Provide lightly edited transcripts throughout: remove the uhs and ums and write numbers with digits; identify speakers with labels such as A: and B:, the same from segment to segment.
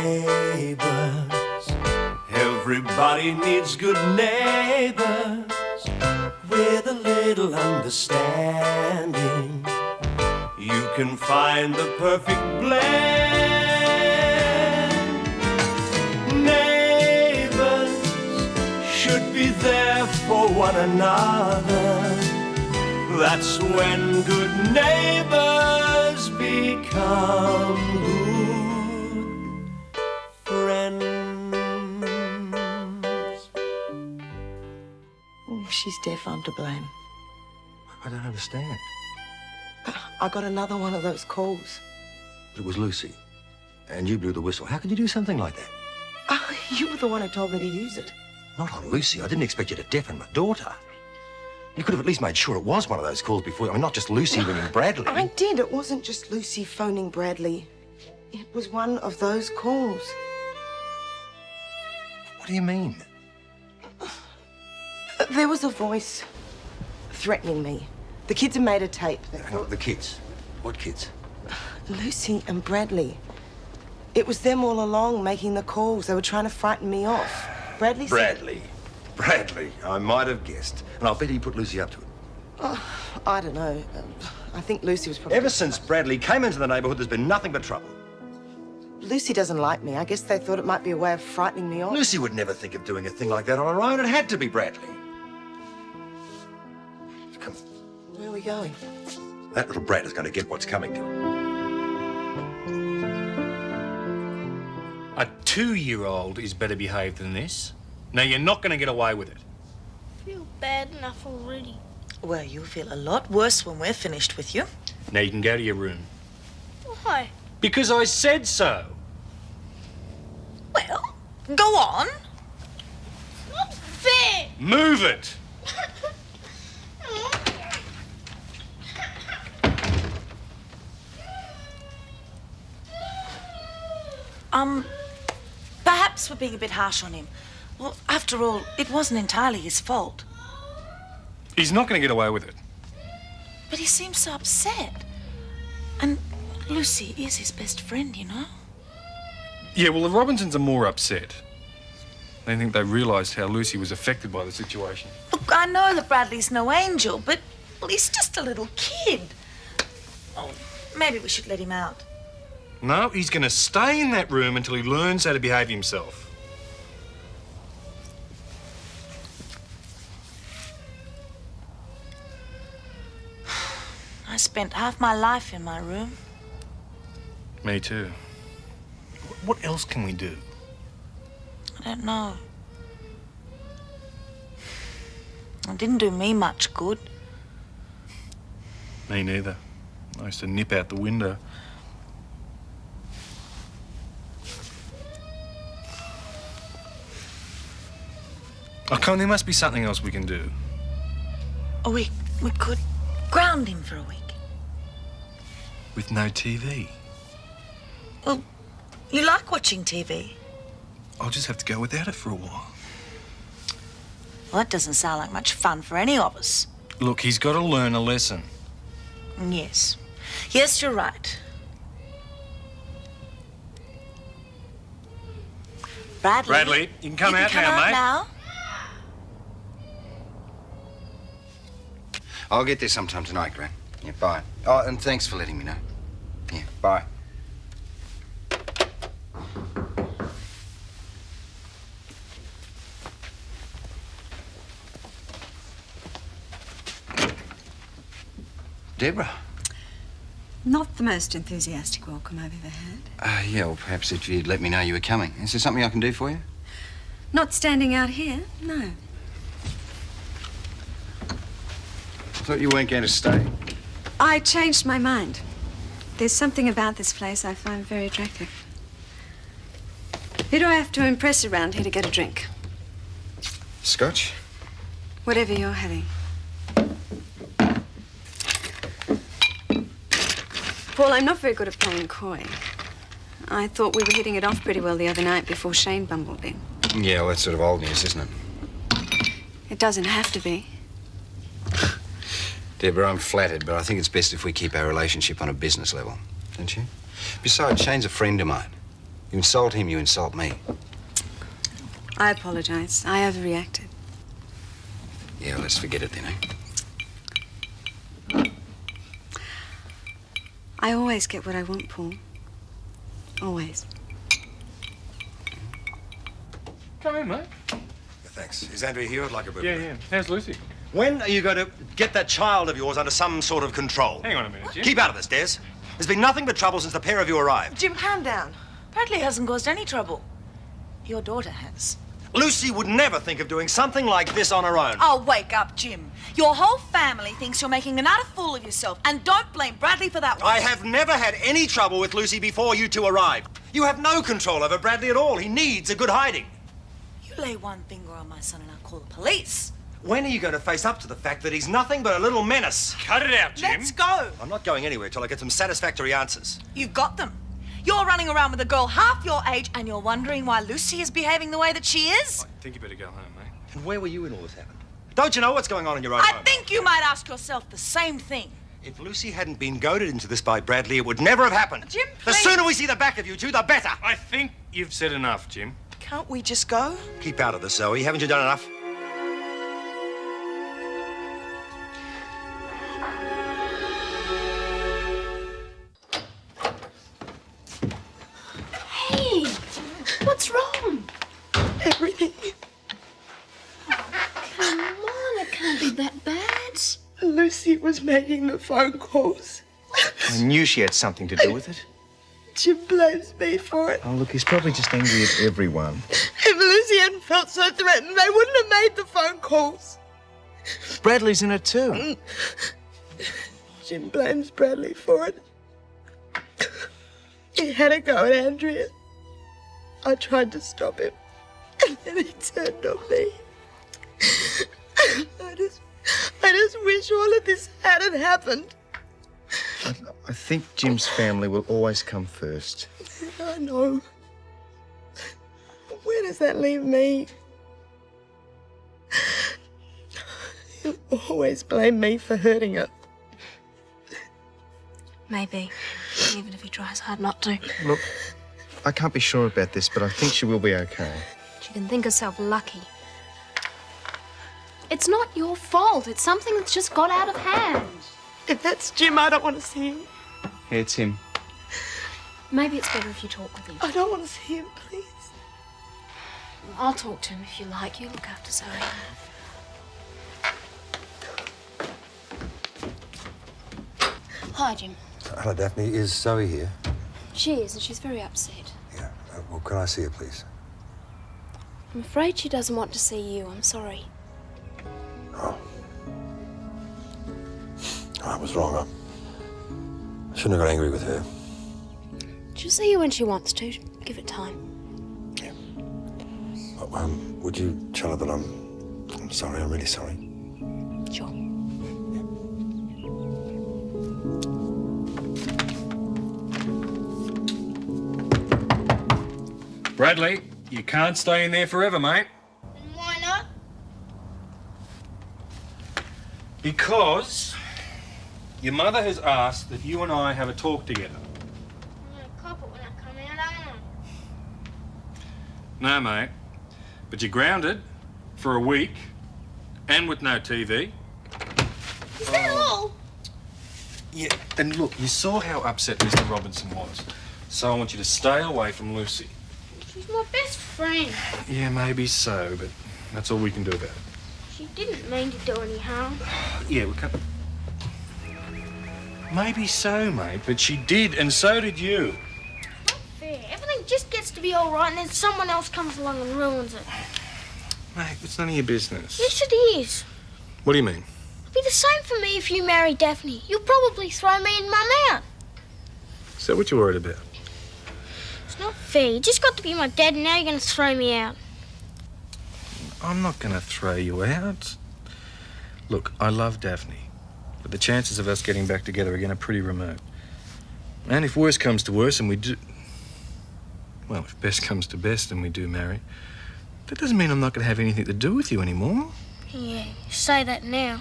A: Neighbours, everybody needs good neighbours with a little understanding. You can find the perfect blend. Neighbours should be there for one another. That's when good neighbours become good friends.
B: Oh, she's deaf, I'm to blame.
C: I don't understand.
B: I got another one of those calls.
C: It was Lucy. And you blew the whistle. How could you do something like that?
B: Oh, you were the one who told me to use it.
C: Not on Lucy. I didn't expect you to deafen my daughter. You could have at least made sure it was one of those calls before. I mean, not just Lucy ringing Bradley.
B: I did. It wasn't just Lucy phoning Bradley. It was one of those calls.
C: What do you mean?
B: There was a voice threatening me. The kids had made a tape.
C: Hang on, the kids. What kids?
B: Lucy and Bradley. It was them all along making the calls. They were trying to frighten me off. Bradley said...
C: Bradley. I might have guessed. And I'll bet he put Lucy up to it.
B: Oh, I don't know. I think Lucy was probably...
C: Ever since Bradley came into the neighbourhood, there's been nothing but trouble.
B: Lucy doesn't like me. I guess they thought it might be a way of frightening me off.
C: Lucy would never think of doing a thing like that on her own. It had to be Bradley. Come on.
B: Where are we going?
C: That little brat is going to get what's coming to him.
D: A 2-year-old is better behaved than this. Now, you're not going to get away with it.
E: I feel bad enough already.
F: Well, you'll feel a lot worse when we're finished with you.
D: Now, you can go to your room.
E: Why?
D: Because I said so.
F: Well, go on.
E: It's not fair.
D: Move it.
F: Perhaps we're being a bit harsh on him. Well, after all, it wasn't entirely his fault.
D: He's not going to get away with it.
F: But he seems so upset. And Lucy is his best friend, you know?
D: Yeah, well, the Robinsons are more upset. They think they realised how Lucy was affected by the situation.
F: Look, I know that Bradley's no angel, but, well, he's just a little kid. Oh, maybe we should let him out.
D: No, he's going to stay in that room until he learns how to behave himself.
F: I spent half my life in my room.
D: Me too. What else can we do?
F: I don't know. It didn't do me much good.
D: Me neither. I used to nip out the window. Oh, come on, there must be something else we can do.
F: Oh, we could ground him for a week.
D: With no TV.
F: Well, you like watching TV.
D: I'll just have to go without it for a while.
F: Well, that doesn't sound like much fun for any of us.
D: Look, he's got to learn a lesson.
F: Yes. Yes, you're right.
D: Bradley, you can come out now, mate.
F: Now.
G: I'll get there sometime tonight, Gran. Yeah, bye. Oh, and thanks for letting me know. Yeah, bye. Deborah.
H: Not the most enthusiastic welcome I've ever had.
G: Yeah, well, perhaps if you'd let me know you were coming. Is there something I can do for you?
H: Not standing out here, no.
G: I thought you weren't going to stay.
H: I changed my mind. There's something about this place I find very attractive. Who do I have to impress around here to get a drink?
G: Scotch?
H: Whatever you're having. Paul, I'm not very good at playing coy. I thought we were hitting it off pretty well the other night before Shane bumbled in.
G: Yeah, well, that's sort of old news, isn't it?
H: It doesn't have to be.
G: Deborah, I'm flattered, but I think it's best if we keep our relationship on a business level, don't you? Besides, Shane's a friend of mine. You insult him, you insult me.
H: I apologise. I overreacted.
G: Yeah, let's forget it then, eh?
H: I always get what I want, Paul. Always.
D: Come in, mate.
C: Thanks. Is Andrea here? I'd like a bit.
D: Yeah. How's Lucy?
C: When are you going to get that child of yours under some sort of control?
D: Hang on a minute, Jim.
C: Keep out of this, Des. There's been nothing but trouble since the pair of you arrived.
B: Jim, calm down.
F: Bradley hasn't caused any trouble. Your daughter has.
C: Lucy would never think of doing something like this on her own.
F: Oh, wake up, Jim. Your whole family thinks you're making an utter fool of yourself. And don't blame Bradley for that one.
C: I have never had any trouble with Lucy before you two arrived. You have no control over Bradley at all. He needs a good hiding.
F: You lay one finger on my son and I'll call the police.
C: When are you going to face up to the fact that he's nothing but a little menace?
D: Cut it out, Jim.
F: Let's go.
C: I'm not going anywhere till I get some satisfactory answers.
F: You've got them. You're running around with a girl half your age and you're wondering why Lucy is behaving the way that she is?
D: I think you better go home, mate.
C: And where were you when all this happened? Don't you know what's going on in your own
F: I
C: home?
F: think you might ask yourself the same thing.
C: If Lucy hadn't been goaded into this by Bradley, it would never have happened.
F: Jim,
C: The
F: please.
C: sooner we see the back of you two, the better.
D: I think you've said enough, Jim.
B: Can't we just go?
C: Keep out of this, Zoe. Haven't you done enough?
E: Hey, what's wrong?
B: Everything.
E: Come on, it can't be that bad.
B: Lucy was making the phone calls.
I: I knew she had something to do with it.
B: Jim blames me for it.
I: Oh, look, he's probably just angry at everyone.
B: If Lucy hadn't felt so threatened, they wouldn't have made the phone calls.
I: Bradley's in it too.
B: Jim blames Bradley for it. He had a go at Andrea. I tried to stop him, and then he turned on me. I just wish all of this hadn't happened.
I: I think Jim's family will always come first.
B: I know. Where does that leave me? He'll always blame me for hurting her.
E: Maybe, even if he tries hard not to.
I: Look, I can't be sure about this, but I think she will be okay.
E: She can think herself lucky. It's not your fault. It's something that's just got out of hand.
B: If that's Jim, I don't want to see him.
I: Yeah, it's him.
E: Maybe it's better if you talk with him.
B: I don't want to see him, please.
E: I'll talk to him if you like. You look after Zoe. Hi, Jim.
C: Hello, Daphne. Is Zoe here?
E: She is, and she's very upset.
C: Yeah. Well, can I see her, please?
E: I'm afraid she doesn't want to see you. I'm sorry.
C: Oh. I was wrong. I shouldn't have got angry with her.
E: She'll see you when she wants to. Give it time.
C: Yeah. Would you tell her that I'm sorry? I'm really sorry.
E: Sure.
D: Bradley, you can't stay in there forever, mate.
E: Why not?
D: Because your mother has asked that you and I have a talk together.
E: I'm gonna cop it when I come out, aren't I?
D: No, mate. But you're grounded for a week and with no TV.
E: Is that all?
D: Yeah, and look, you saw how upset Mr. Robinson was. So I want you to stay away from Lucy.
E: She's my best friend.
D: Yeah, maybe so, but that's all we can do about it.
E: She didn't mean to do any harm.
D: Yeah, we can't... Maybe so, mate, but she did, and so did you.
E: Not fair. Everything just gets to be all right, and then someone else comes along and ruins it.
D: Mate, it's none of your business.
E: Yes, it is.
D: What do you mean?
E: It'll be the same for me if you marry Daphne. You'll probably throw me and Mum out.
D: Is that what you're worried about?
E: It's not fair. You just got to be my dad, and now you're going to throw me out.
D: I'm not going to throw you out. Look, I love Daphne, but the chances of us getting back together again are pretty remote. And if worse comes to worse and we do... Well, if best comes to best and we do marry, that doesn't mean I'm not going to have anything to do with you anymore.
E: Yeah, you say that now.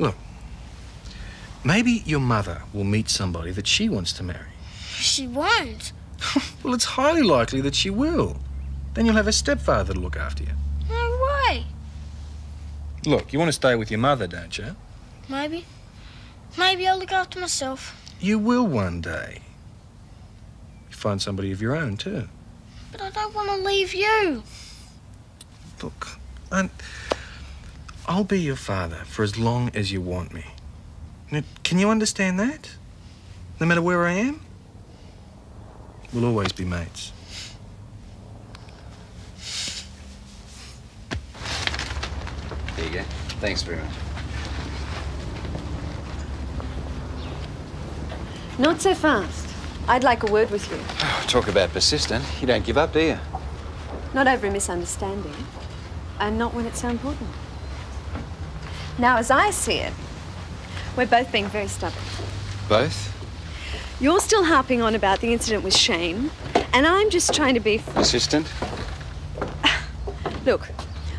D: Look, maybe your mother will meet somebody that she wants to marry.
E: She won't.
D: Well, it's highly likely that she will. Then you'll have a stepfather to look after you.
E: No way.
D: Look, you want to stay with your mother, don't you?
E: Maybe. Maybe I'll look after myself.
D: You will one day. You find somebody of your own, too.
E: But I don't want to leave you.
D: Look, I'll be your father for as long as you want me. Now, can you understand that? No matter where I am, we'll always be mates.
G: There you go. Thanks very much.
H: Not so fast. I'd like a word with you.
G: Talk about persistent. You don't give up, do you?
H: Not over a misunderstanding. And not when it's so important. Now, as I see it, we're both being very stubborn.
G: Both?
H: You're still harping on about the incident with Shane, and I'm just trying to be...
G: Persistent?
H: Look,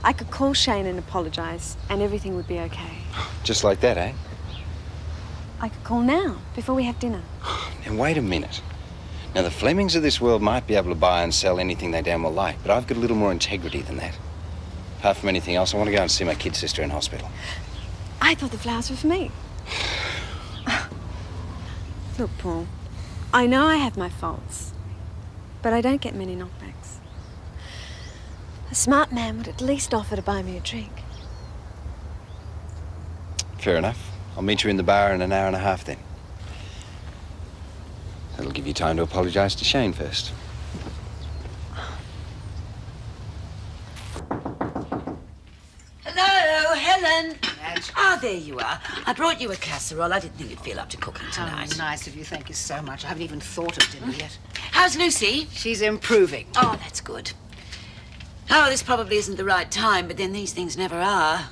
H: I could call Shane and apologise, and everything would be okay.
G: Just like that, eh?
H: I could call now, before we have dinner.
G: Now, wait a minute. Now, the Flemings of this world might be able to buy and sell anything they damn well like, but I've got a little more integrity than that. Apart from anything else, I want to go and see my kid sister in hospital.
H: I thought the flowers were for me. Look, Paul, I know I have my faults, but I don't get many knockbacks. A smart man would at least offer to buy me a drink.
G: Fair enough. I'll meet you in the bar in an hour and a half then. That'll give you time to apologise to Shane first.
J: Hello, Helen. Ah, there you are. I brought you a casserole. I didn't think you'd feel up to cooking tonight.
K: Oh, nice of you. Thank you so much. I haven't even thought of dinner yet.
J: How's Lucy?
K: She's improving.
J: Oh, that's good. Oh, this probably isn't the right time, but then these things never are.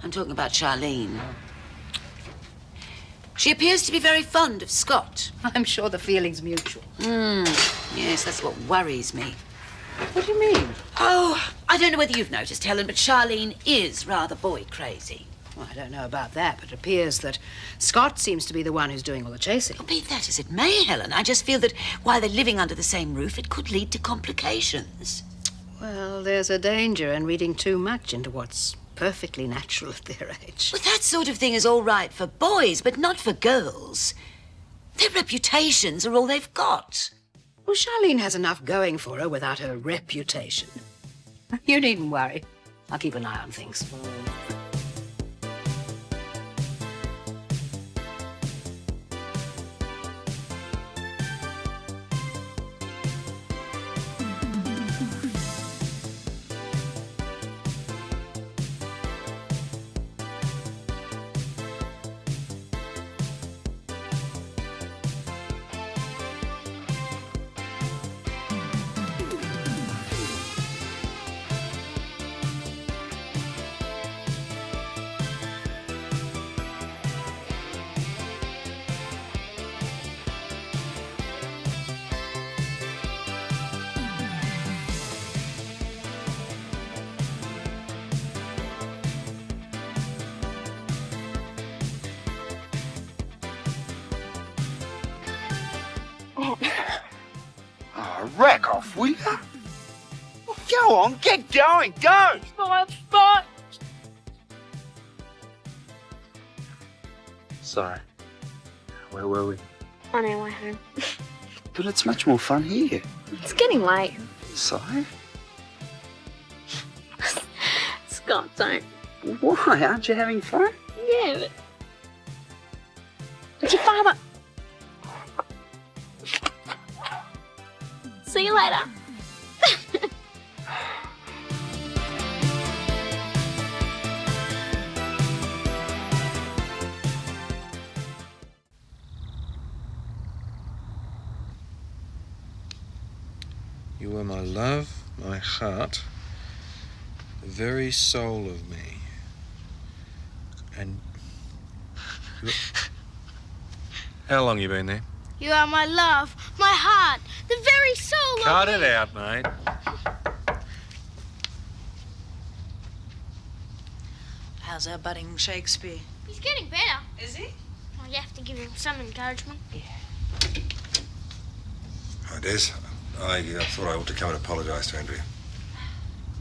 J: I'm talking about Charlene. She appears to be very fond of Scott.
K: I'm sure the feeling's mutual.
J: Yes, that's what worries me.
K: What do you mean?
J: Oh, I don't know whether you've noticed, Helen, but Charlene is rather boy crazy.
K: Well, I don't know about that, but it appears that Scott seems to be the one who's doing all the chasing.
J: Well, be that as it may, Helen, I just feel that while they're living under the same roof, it could lead to complications.
K: Well, there's a danger in reading too much into what's perfectly natural at their age.
J: Well, that sort of thing is all right for boys, but not for girls. Their reputations are all they've got.
K: Well, Charlene has enough going for her without her reputation. You needn't worry. I'll keep an eye on things.
L: Oh, rack off, will you? Well, go on, get going, go!
E: Bye.
L: Sorry. Where were we?
E: On our way home.
L: But it's much more fun here.
E: It's getting late.
L: So?
E: Scott, don't.
L: Why? Aren't you having fun?
E: Yeah, but... It's your father. See you later.
D: You are my love, my heart, the very soul of me. And... How long you been there?
E: You are my love, my heart, the very soul of
D: Cut
E: me.
D: it out, mate.
F: How's our budding Shakespeare?
E: He's getting better.
F: Is he?
E: Well, you have to give him some encouragement.
C: Hi, Des. I thought I ought to come and apologise to Andrea.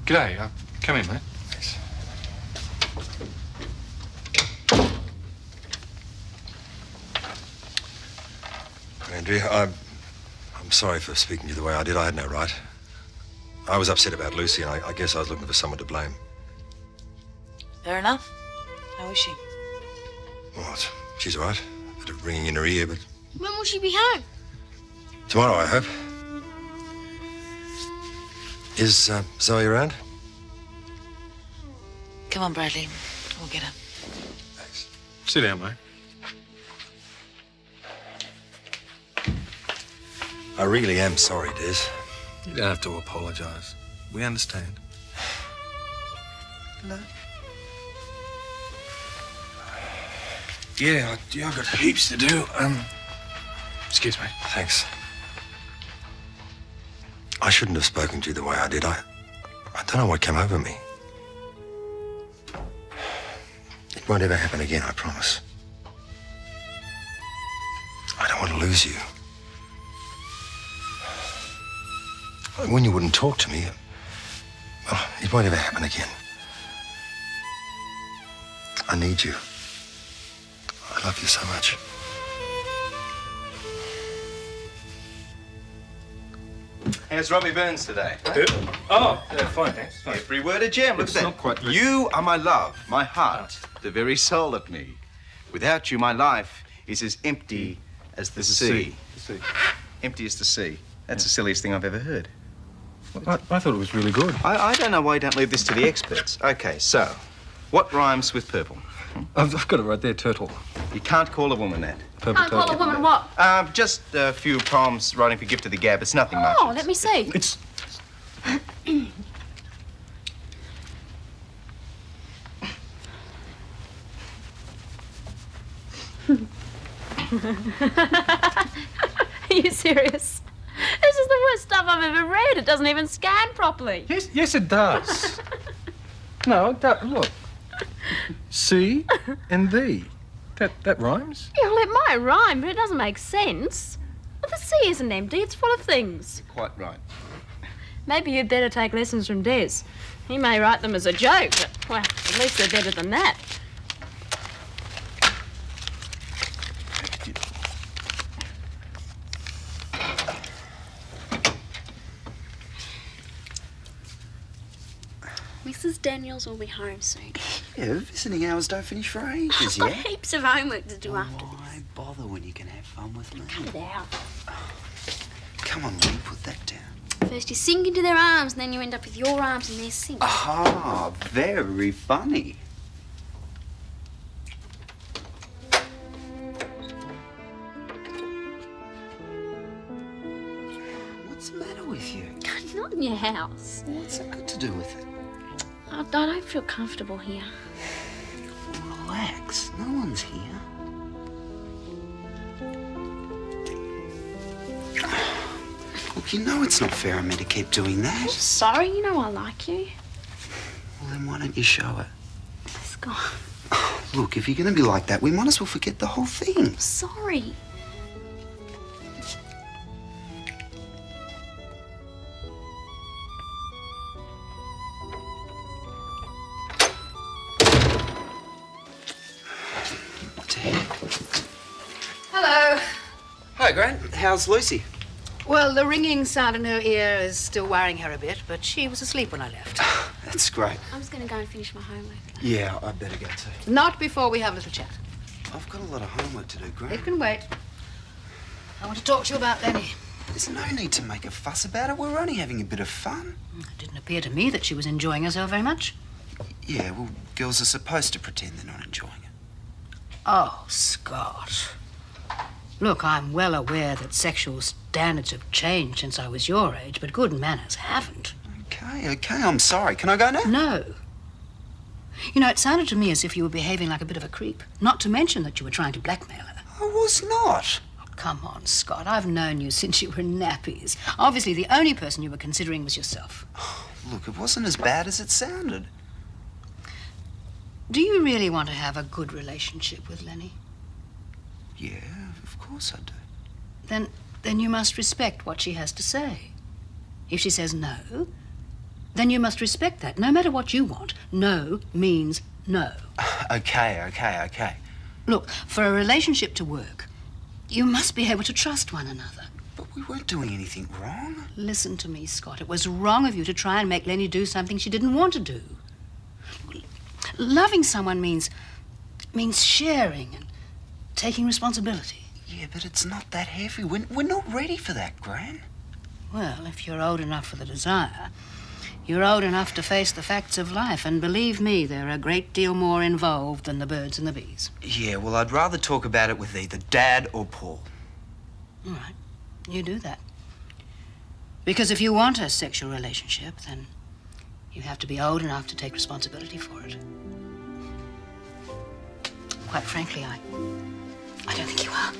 D: G'day. Come in, mate.
C: Thanks. Andrea, I'm sorry for speaking to you the way I did. I had no right. I was upset about Lucy, and I guess I was looking for someone to blame.
F: Fair enough. How is she?
C: Well, she's all right. A bit of ringing in her ear, but
E: When will she be home?
C: tomorrow, I hope. Is Zoe around?
F: Come on, Bradley. We'll get her.
C: Thanks.
D: Sit down, mate.
C: I really am sorry, Des.
D: You don't have to apologise. We understand.
C: No.
D: Yeah, I've got heaps to do. Excuse me.
C: Thanks. I shouldn't have spoken to you the way I did. I don't know what came over me. It won't ever happen again, I promise. I don't want to lose you. When you wouldn't talk to me, well, it won't ever happen again. I need you. I love you so much.
M: How's Robbie Burns today?
D: Oh, fine, thanks. Fine.
M: Every word a gem. Look
D: It's
M: at that.
D: not quite good.
M: You are my love, my heart, the very soul of me. Without you, my life is as empty as the sea.
D: The sea.
M: Empty as the sea. That's the silliest thing I've ever heard.
D: I thought it was really good.
M: I don't know why you don't leave this to the experts. Okay, so, what rhymes with purple?
D: I've got it right there, turtle.
M: You can't call a woman that.
D: Purple
E: Can't call a
D: turtle.
E: woman what?
M: Just a few poems writing for gift to the gab. It's nothing much.
E: Oh, let me see.
D: It's...
N: Are you serious? This is the worst stuff I've ever read. It doesn't even scan properly.
D: Yes, it does. No, look. C and thee. That rhymes?
N: Yeah, well, it might rhyme, but it doesn't make sense. Well, the sea isn't empty. It's full of things.
M: Quite right.
N: Maybe you'd better take lessons from Des. He may write them as a joke, but, well, at least they're better than that.
H: Mrs. Daniels will be home soon.
L: Yeah, visiting hours don't finish for ages,
H: I've got
L: yeah?
H: heaps of homework to do after
L: Why bother when you can have fun with me?
H: Cut it out.
L: Come on, Lee, put that down.
H: First you sink into their arms, and then you end up with your arms in their sink.
L: Ah, very funny. What's the matter with you?
H: Not in your house.
L: What's that got to do with it?
H: I don't feel comfortable here.
L: Relax, no one's here. Look, you know it's not fair of me to keep doing that.
H: I'm sorry, you know I like you.
L: Well, then why don't you show it?
H: It's gone.
L: Look, if you're going to be like that, we might as well forget the whole thing.
H: Sorry.
K: Hello.
L: Hi, Gran. How's Lucy?
K: Well, the ringing sound in her ear is still worrying her a bit, but she was asleep when I left.
L: That's great.
H: I'm just going to go and finish my homework.
L: Yeah, I better go too.
K: Not before we have a little chat.
L: I've got a lot of homework to do, Gran.
K: It can wait. I want to talk to you about Lenny.
L: There's no need to make a fuss about it. We're only having a bit of fun.
K: It didn't appear to me that she was enjoying herself very much.
L: Yeah, well, girls are supposed to pretend they're not enjoying it.
K: Oh, Scott. Look, I'm well aware that sexual standards have changed since I was your age, but good manners haven't.
L: Okay, I'm sorry. Can I go now?
K: No. You know, it sounded to me as if you were behaving like a bit of a creep. Not to mention that you were trying to blackmail her.
L: I was not.
K: Oh, come on, Scott. I've known you since you were nappies. Obviously, the only person you were considering was yourself.
L: Look, it wasn't as bad as it sounded.
K: Do you really want to have a good relationship with Lenny?
L: Yeah, of course I do.
K: Then then you must respect what she has to say. If she says no, then you must respect that. No matter what you want, no means no.
M: Okay.
K: Look, for a relationship to work, you must be able to trust one another.
M: But we weren't doing anything wrong.
K: Listen to me, Scott. It was wrong of you to try and make Lenny do something she didn't want to do. Loving someone means sharing and taking responsibility.
M: Yeah, but it's not that heavy. We're not ready for that, Gran.
K: Well, if you're old enough for the desire, you're old enough to face the facts of life. And believe me, they're a great deal more involved than the birds and the bees.
M: Yeah, well, I'd rather talk about it with either Dad or Paul.
K: All right, you do that. Because if you want a sexual relationship, then you have to be old enough to take responsibility for it. Quite frankly, I don't think you are.